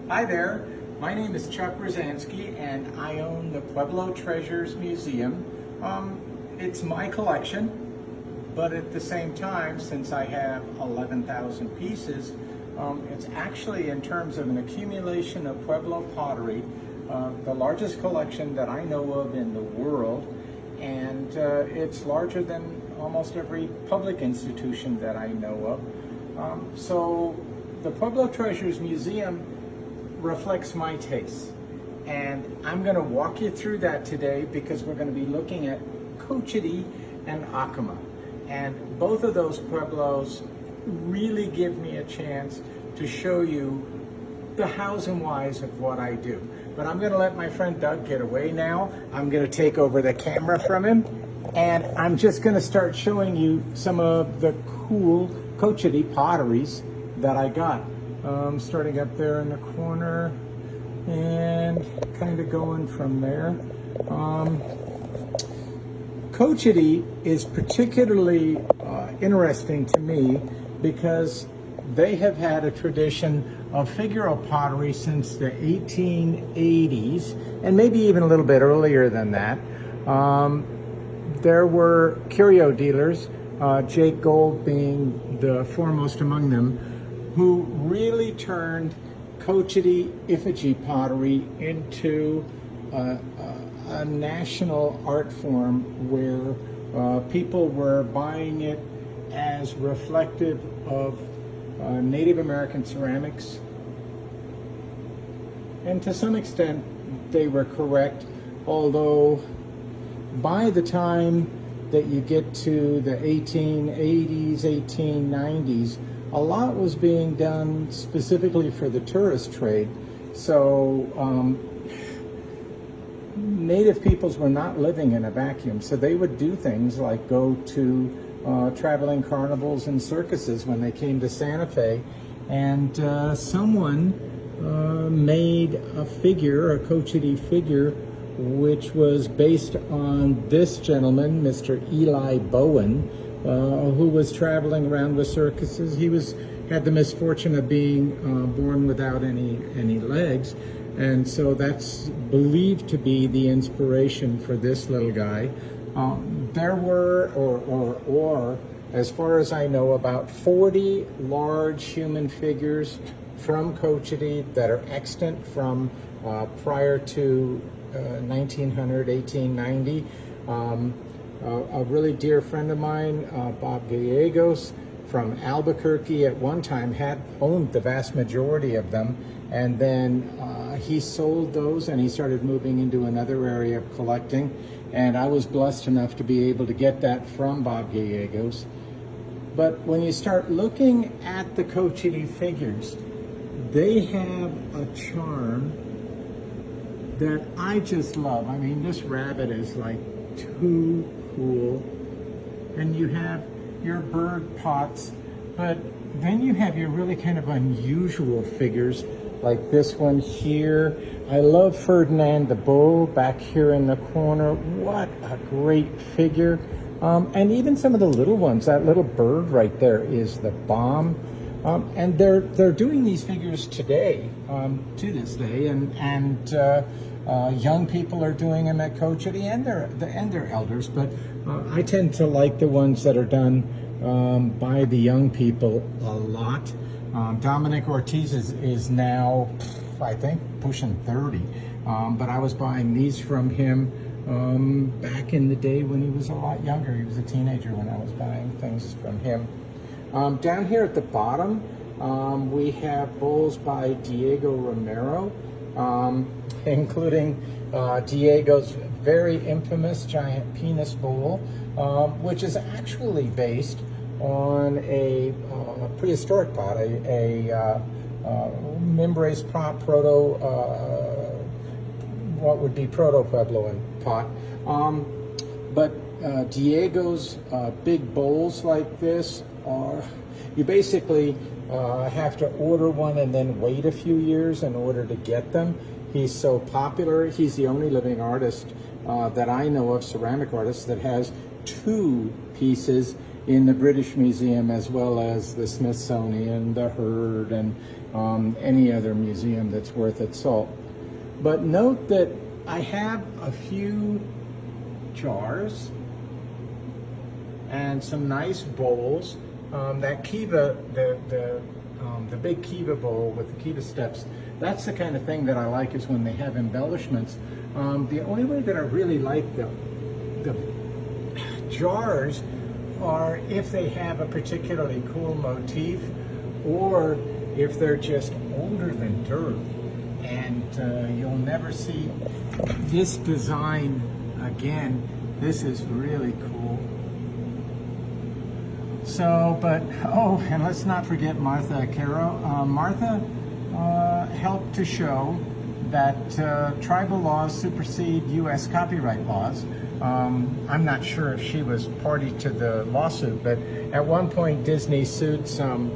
Hi there, my name is Chuck Rozanski and I own the Pueblo Treasures Museum. It's my collection, but at the same time, since I have 11,000 pieces, it's actually, in terms of an accumulation of Pueblo pottery, the largest collection that I know of in the world, and it's larger than almost every public institution that I know of. So the Pueblo Treasures Museum reflects my tastes, and I'm going to walk you through that today because we're going to be looking at Cochiti and Acoma, and both of those Pueblos really give me a chance to show you the hows and whys of what I do. But I'm going to let my friend Doug get away now. I'm going to take over the camera from him, and I'm just going to start showing you some of the cool Cochiti potteries that I got. Starting up there in the corner and kind of going from there. Cochiti is particularly interesting to me because they have had a tradition of figural pottery since the 1880s, and maybe even a little bit earlier than that. There were curio dealers, Jake Gold being the foremost among them, who really turned Cochiti effigy pottery into a national art form where people were buying it as reflective of Native American ceramics. And to some extent, they were correct, although by the time that you get to the 1880s, 1890s, a lot was being done specifically for the tourist trade. So Native peoples were not living in a vacuum. So they would do things like go to traveling carnivals and circuses when they came to Santa Fe. And someone made a figure, a Cochiti figure, which was based on this gentleman, Mr. Eli Bowen, who was traveling around with circuses. He had the misfortune of being born without any legs, and so that's believed to be the inspiration for this little guy. There were, or as far as I know, about 40 large human figures from Cochiti that are extant from prior to 1900, 1890. A really dear friend of mine, Bob Gallegos from Albuquerque, at one time had owned the vast majority of them, and then he sold those and he started moving into another area of collecting, and I was blessed enough to be able to get that from Bob Gallegos. But when you start looking at the Cochiti figures, they have a charm that I just love. I mean, this rabbit is like too cool, and you have your bird pots, but then you have your really kind of unusual figures like this one here. I love Ferdinand the Bull back here in the corner. What a great figure. And even some of the little ones. That little bird right there is the bomb. And they're doing these figures today, to this day, and young people are doing them at Cochiti and their elders, but I tend to like the ones that are done by the young people a lot. Dominic Ortiz is now, I think, pushing 30, but I was buying these from him back in the day when he was a lot younger. He was a teenager when I was buying things from him. Down here at the bottom, we have bowls by Diego Romero, including Diego's very infamous giant penis bowl, which is actually based on a prehistoric pot, a Mimbres what would be proto-Puebloan pot. But Diego's big bowls like this are, you basically have to order one and then wait a few years in order to get them. He's so popular. He's the only living artist that I know of, ceramic artist, that has 2 pieces in the British Museum, as well as the Smithsonian, the Heard, and any other museum that's worth its salt. But note that I have a few jars and some nice bowls. That kiva, the big kiva bowl with the kiva steps, that's the kind of thing that I like, is when they have embellishments. The only way that I really like the jars are if they have a particularly cool motif, or if they're just older than dirt. And you'll never see this design again. This is really cool. So, but, oh, and let's not forget Martha Caro. Martha helped to show that tribal laws supersede U.S. copyright laws. I'm not sure if she was party to the lawsuit, but at one point Disney sued some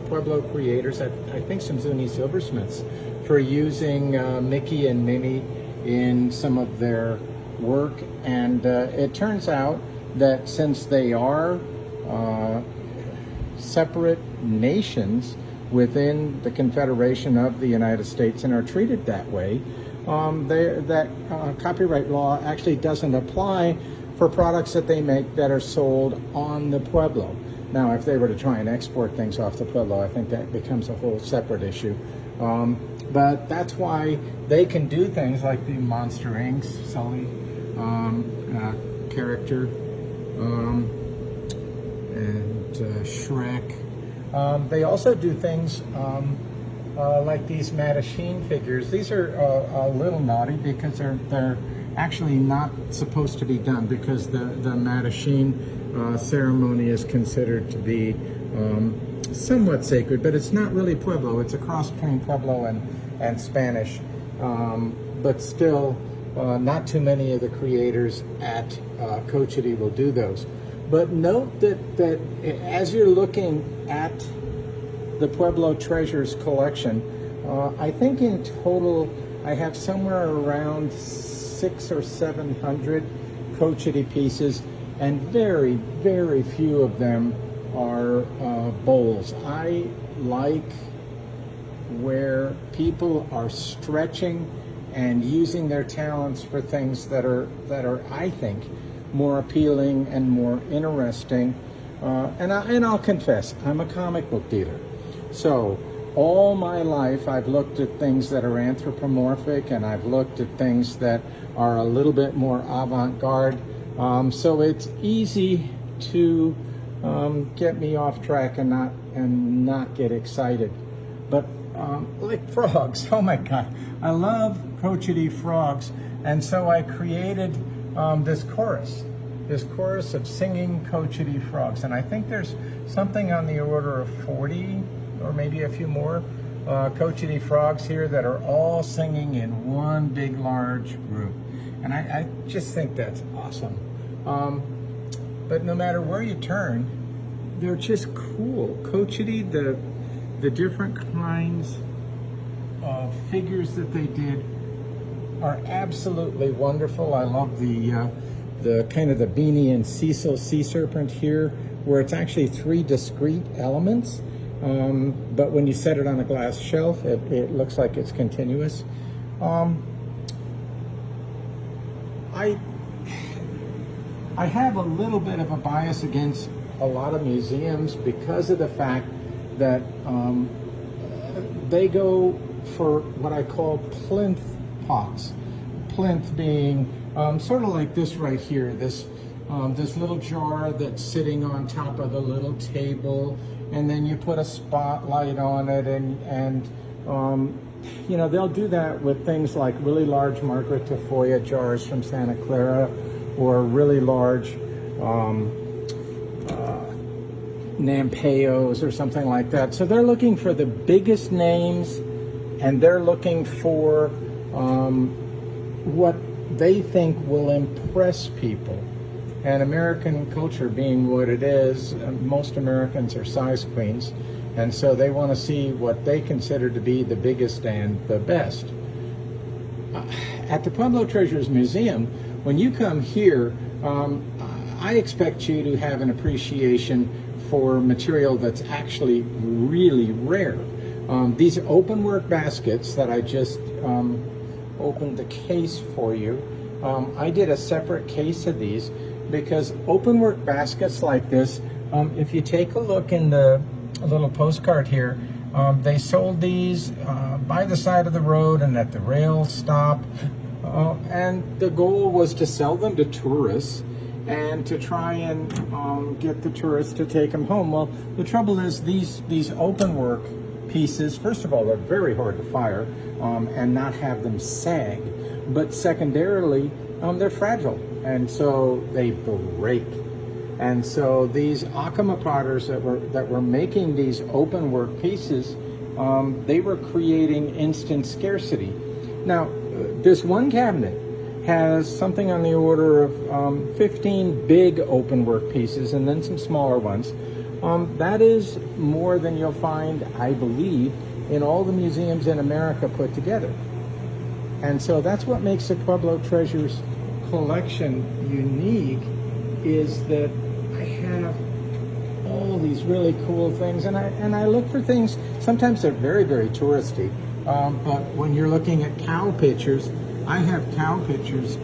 Pueblo creators, I think some Zuni silversmiths, for using Mickey and Minnie in some of their work. And it turns out that since they are separate nations within the Confederation of the United States and are treated that way, that copyright law actually doesn't apply for products that they make that are sold on the Pueblo. Now, if they were to try and export things off the Pueblo, I think that becomes a whole separate issue. But that's why they can do things like the Monster Inc. Sully character, and Shrek. They also do things like these Mattachine figures. These are a little naughty because they're actually not supposed to be done, because the Mattachine ceremony is considered to be somewhat sacred, but it's not really Pueblo. It's a cross between Pueblo and Spanish. But still, not too many of the creators at Cochiti will do those. But note that as you're looking at the Pueblo Treasures collection, I think in total I have somewhere around 600 or 700 Cochiti pieces, and very, very few of them are bowls. I like where people are stretching and using their talents for things that are I think more appealing and more interesting. And I'll confess, I'm a comic book dealer. So all my life I've looked at things that are anthropomorphic, and I've looked at things that are a little bit more avant-garde. So it's easy to get me off track and not get excited. But like frogs, oh my God, I love Cochiti frogs, and so I created this chorus of singing Cochiti frogs, and I think there's something on the order of 40 or maybe a few more Cochiti frogs here that are all singing in one big large group, and I just think that's awesome. But no matter where you turn, they're just cool. Cochiti, the different kinds of figures that they did are absolutely wonderful. I love the kind of the Beanie and Cecil sea serpent here, where it's actually 3 discrete elements, but when you set it on a glass shelf, it looks like it's continuous. I have a little bit of a bias against a lot of museums because of the fact that they go for what I call plinth pots. Plinth being sort of like this right here, this little jar that's sitting on top of the little table, and then you put a spotlight on it, and you know, they'll do that with things like really large Margaret Tafoya jars from Santa Clara, or really large Nampeos or something like that. So they're looking for the biggest names, and they're looking for what they think will impress people. And American culture being what it is, most Americans are size queens, and so they want to see what they consider to be the biggest and the best. At the Pueblo Treasures Museum, when you come here, I expect you to have an appreciation for material that's actually really rare. These open work baskets that I just opened the case for you, I did a separate case of these because open work baskets like this, if you take a look in the little postcard here, they sold these by the side of the road and at the rail stop, and the goal was to sell them to tourists and to try and get the tourists to take them home. Well, the trouble is these open work pieces, first of all, they're very hard to fire and not have them sag, but secondarily, they're fragile, and so they break. And so these Acoma potters that were making these open work pieces, they were creating instant scarcity. Now, this one cabinet has something on the order of 15 big open work pieces and then some smaller ones. That is more than you'll find, I believe, in all the museums in America put together. And so that's what makes the Pueblo Treasures collection unique, is that I have all these really cool things, and I look for things. Sometimes they're very, very touristy, but when you're looking at cow pictures, I have cow pictures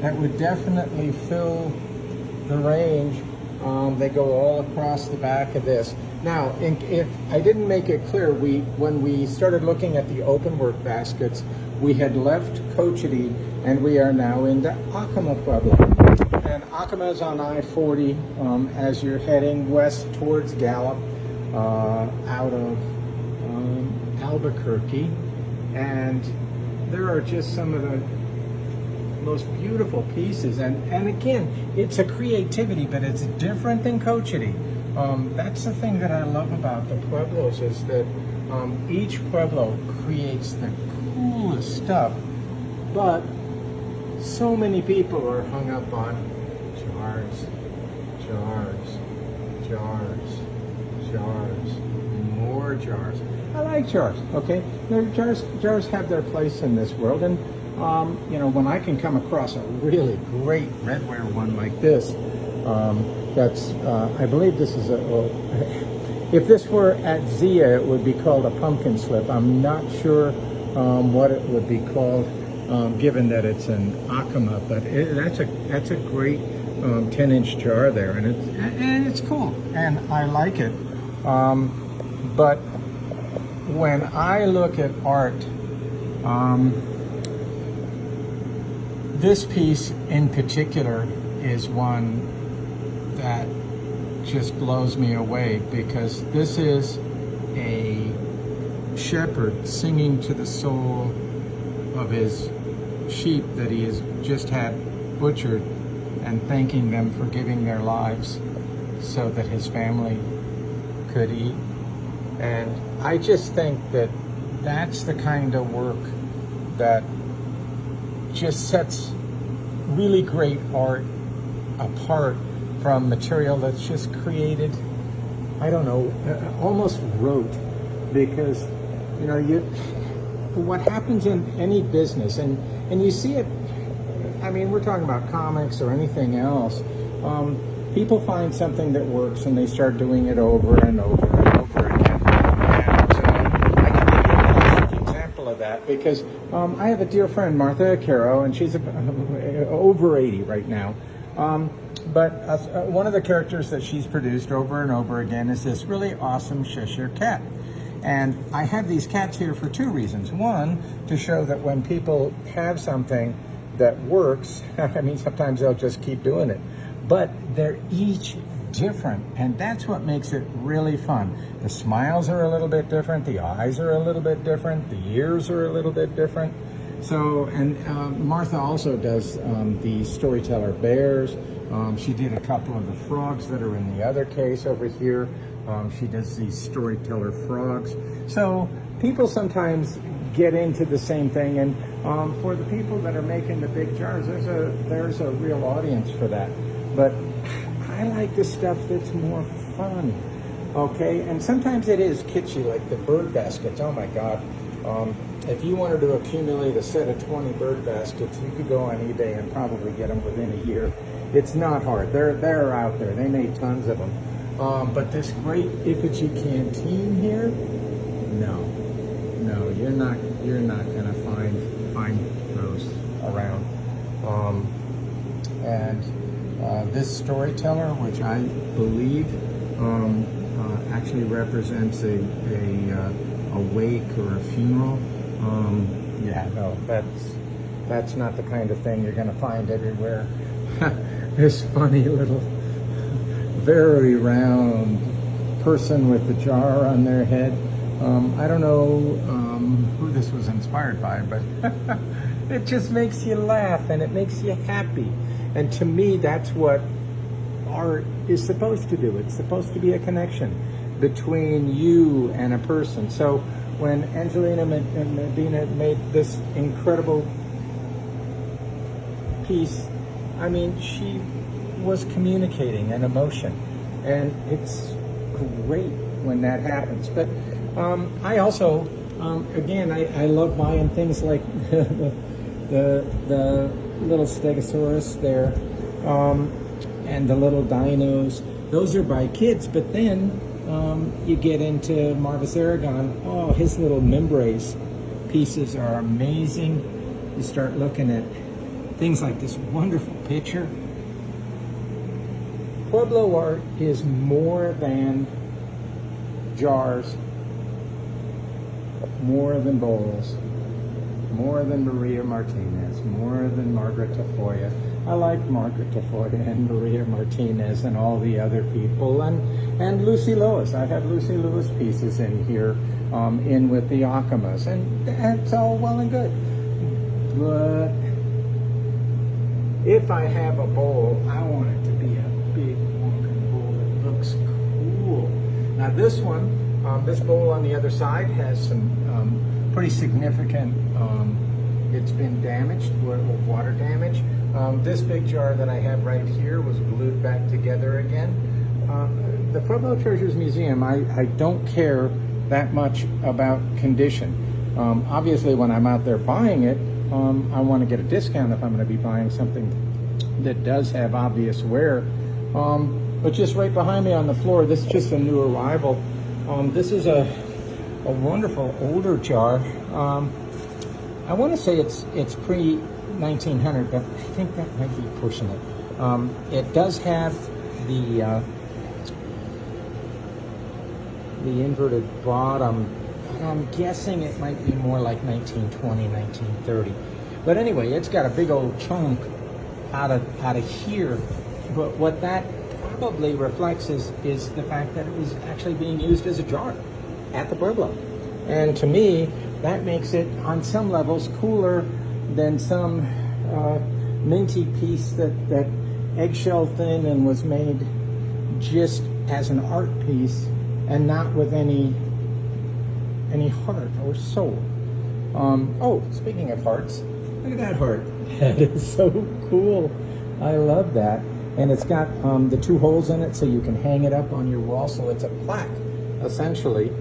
that would definitely fill the range. They go all across the back of this. Now, if I didn't make it clear, when we started looking at the open work baskets, we had left Cochiti and we are now into Acoma Pueblo. And Acoma is on I-40 as you're heading west towards Gallup out of Albuquerque. And there are just some of the most beautiful pieces. And again, it's a creativity, but it's different than Cochiti. That's the thing that I love about the Pueblos, is that each Pueblo creates the coolest stuff, but so many people are hung up on jars, jars, jars, jars, more jars. I like jars, okay? Jars have their place in this world, and you know, when I can come across a really great redware one like this, that's, I believe this is if this were at Zia, it would be called a pumpkin slip. I'm not sure what it would be called, given that it's an Acoma, but that's a great 10-inch jar there, and it's cool, and I like it. But when I look at art, this piece in particular is one that just blows me away, because this is a shepherd singing to the soul of his sheep that he has just had butchered and thanking them for giving their lives so that his family could eat. And I just think that that's the kind of work that just sets really great art apart from material that's just created, I don't know, almost rote. Because, you know, what happens in any business, and you see it, I mean, we're talking about comics or anything else, people find something that works and they start doing it over and over and over again. And I can give you a classic example of that, because I have a dear friend, Martha Caro, and she's over 80 right now. But one of the characters that she's produced over and over again is this really awesome Cheshire cat. And I have these cats here for two reasons. One, to show that when people have something that works, I mean, sometimes they'll just keep doing it, but they're each different, and that's what makes it really fun. The smiles are a little bit different, the eyes are a little bit different, the ears are a little bit different. So, and Martha also does the storyteller bears. She did a couple of the frogs that are in the other case over here. She does these storyteller frogs. So people sometimes get into the same thing, and for the people that are making the big jars, there's a real audience for that. But I like the stuff that's more fun, okay? And sometimes it is kitschy, like the bird baskets. Oh my God. If you wanted to accumulate a set of 20 bird baskets, you could go on eBay and probably get them within a year. It's not hard. They're out there. They made tons of them. But this great effigy canteen here, no, you're not gonna find those around. And this storyteller, which I believe actually represents a wake or a funeral. Yeah, no, that's not the kind of thing you're going to find everywhere. This funny little, very round person with the jar on their head. I don't know who this was inspired by, but it just makes you laugh and it makes you happy. And to me, that's what art is supposed to do. It's supposed to be a connection between you and a person. So when Angelina Medina made this incredible piece, I mean, she was communicating an emotion, and it's great when that happens. But I also, again, I love buying things like the little Stegosaurus there, and the little dinos. Those are by kids, but then you get into Marvis Aragon. Oh, his little Mimbres pieces are amazing. You start looking at things like this wonderful picture. Pueblo art is more than jars, more than bowls, more than Maria Martinez, more than Margaret Tafoya. I like Margaret Tafoya and Maria Martinez and all the other people, and Lucy Lewis. I have Lucy Lewis pieces in here, in with the Acomas, and that's all well and good. But if I have a bowl, I want it to be a big wonky bowl that looks cool. Now this one, this bowl on the other side has some pretty significant, it's been damaged, water damage. This big jar that I have right here was glued back together again. The Pueblo Treasures Museum, I don't care that much about condition. Obviously, when I'm out there buying it, I want to get a discount if I'm going to be buying something that does have obvious wear. But just right behind me on the floor, this is just a new arrival. This is a wonderful older jar. I want to say it's pre-1900, but I think that might be pushing it. It does have the inverted bottom. I'm guessing it might be more like 1920, 1930. But anyway, it's got a big old chunk out of here. But what that probably reflects is the fact that it was actually being used as a jar at the Pueblo. And to me, that makes it, on some levels, cooler than some minty piece that eggshell thin and was made just as an art piece and not with any heart or soul. Oh, speaking of hearts, look at that heart. That is so cool. I love that. And it's got the two holes in it so you can hang it up on your wall. So it's a plaque, essentially.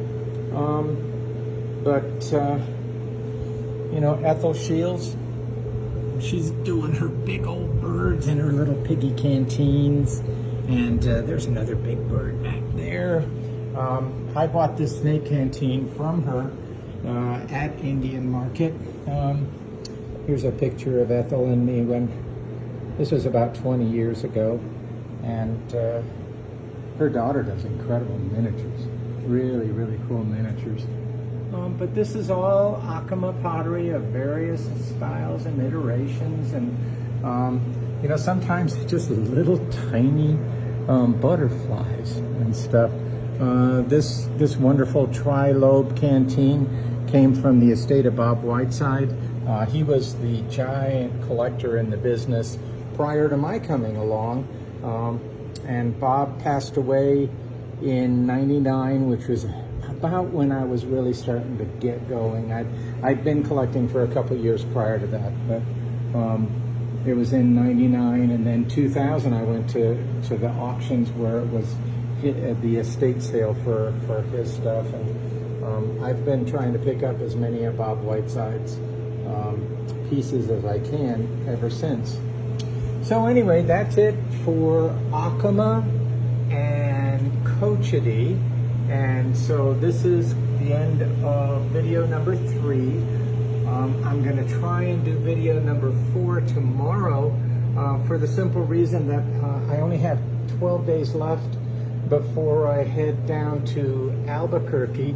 You know, Ethel Shields, she's doing her big old birds in her little piggy canteens. And there's another big bird back there. I bought this snake canteen from her at Indian Market. Here's a picture of Ethel and me when this was about 20 years ago. And her daughter does incredible miniatures. Really, really cool miniatures. But this is all Acoma pottery of various styles and iterations. And, you know, sometimes just little tiny butterflies and stuff. This wonderful tri-lobe canteen came from the estate of Bob Whiteside. He was the giant collector in the business prior to my coming along. And Bob passed away in '99, which was about when I was really starting to get going. I'd been collecting for a couple years prior to that, but it was in '99, and then 2000 I went to the auctions where it was the estate sale for his stuff, and I've been trying to pick up as many of Bob Whiteside's pieces as I can ever since. So anyway, that's it for Acoma and Cochiti. And so this is the end of video number 3. I'm going to try and do video number 4 tomorrow for the simple reason that I only have 12 days left before I head down to Albuquerque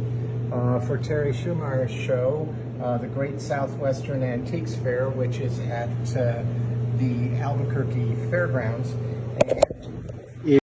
for Terry Schumeyer's show, the Great Southwestern Antiques Fair, which is at the Albuquerque Fairgrounds.